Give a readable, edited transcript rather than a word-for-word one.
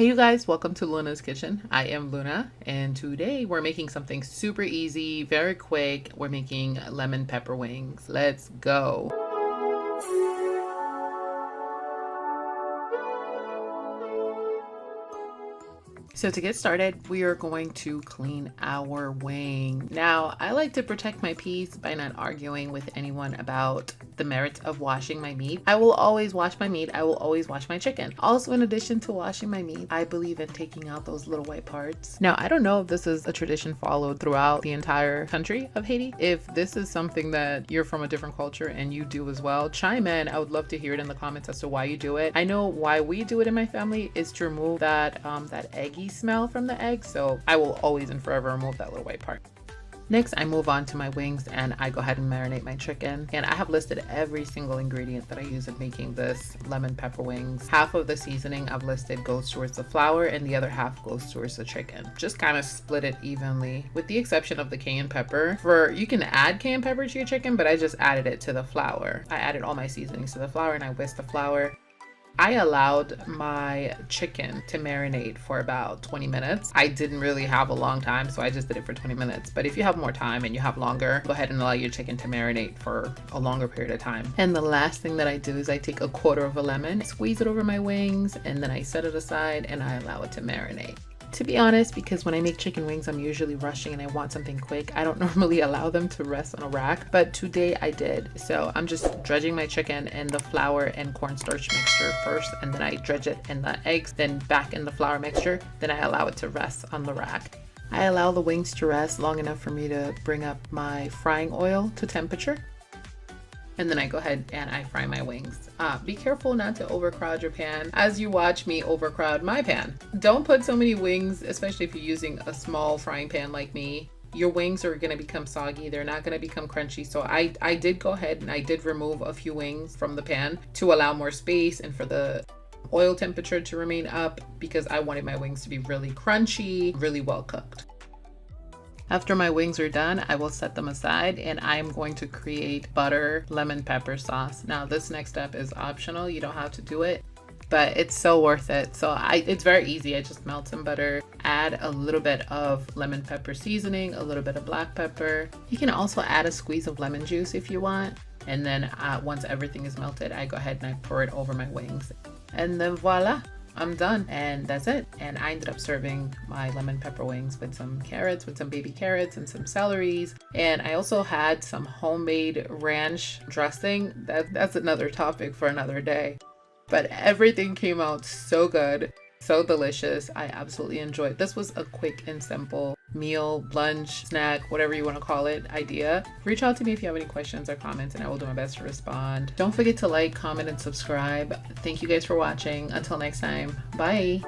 Hey you guys, welcome to Luna's Kitchen. I am Luna, and today we're making something super easy, very quick. We're making lemon pepper wings. Let's go. So to get started, we are going to clean our wing. Now, I like to protect my peace by not arguing with anyone about the merits of washing my meat. I will always wash my meat. I will always wash my chicken. Also, in addition to washing my meat, I believe in taking out those little white parts. Now, I don't know if this is a tradition followed throughout the entire country of Haiti. If this is something that you're from a different culture and you do as well, chime in. I would love to hear it in the comments as to why you do it. I know why we do it in my family is to remove that eggy smell from the egg, so I will always and forever remove that little white part. Next, I move on to my wings and I go ahead and marinate my chicken. And I have listed every single ingredient that I use in making this lemon pepper wings. Half of the seasoning I've listed goes towards the flour and the other half goes towards the chicken. Just kind of split it evenly, with the exception of the cayenne pepper. You can add cayenne pepper to your chicken, but I just added it to the flour. I added all my seasonings to the flour and I whisked the flour. I allowed my chicken to marinate for about 20 minutes. I didn't really have a long time, so I just did it for 20 minutes. But if you have more time and you have longer, go ahead and allow your chicken to marinate for a longer period of time. And the last thing that I do is I take a quarter of a lemon, squeeze it over my wings, and then I set it aside and I allow it to marinate. To be honest, because when I make chicken wings, I'm usually rushing and I want something quick. I don't normally allow them to rest on a rack, but today I did. So I'm just dredging my chicken in the flour and cornstarch mixture first, and then I dredge it in the eggs, then back in the flour mixture, then I allow it to rest on the rack. I allow the wings to rest long enough for me to bring up my frying oil to temperature. And then I go ahead and I fry my wings. Be careful not to overcrowd your pan as you watch me overcrowd my pan. Don't put so many wings, especially if you're using a small frying pan like me. Your wings are gonna become soggy. They're not gonna become crunchy. So I did go ahead and I did remove a few wings from the pan to allow more space and for the oil temperature to remain up, because I wanted my wings to be really crunchy, really well cooked. After my wings are done, I will set them aside and I'm going to create butter lemon pepper sauce. Now this next step is optional. You don't have to do it, but it's so worth it. So it's very easy. I just melt some butter, add a little bit of lemon pepper seasoning, a little bit of black pepper. You can also add a squeeze of lemon juice if you want. And then once everything is melted, I go ahead and I pour it over my wings. And then voila. I'm done, and that's it. And I ended up serving my lemon pepper wings with some carrots, with some baby carrots and some celeries. And I also had some homemade ranch dressing. That's another topic for another day. But everything came out so good, so delicious. I absolutely enjoyed. This was a quick and simple meal, lunch, snack, whatever you want to call it, idea. Reach out to me if you have any questions or comments and I will do my best to respond. Don't forget to like, comment, and subscribe. Thank you guys for watching. Until next time, bye.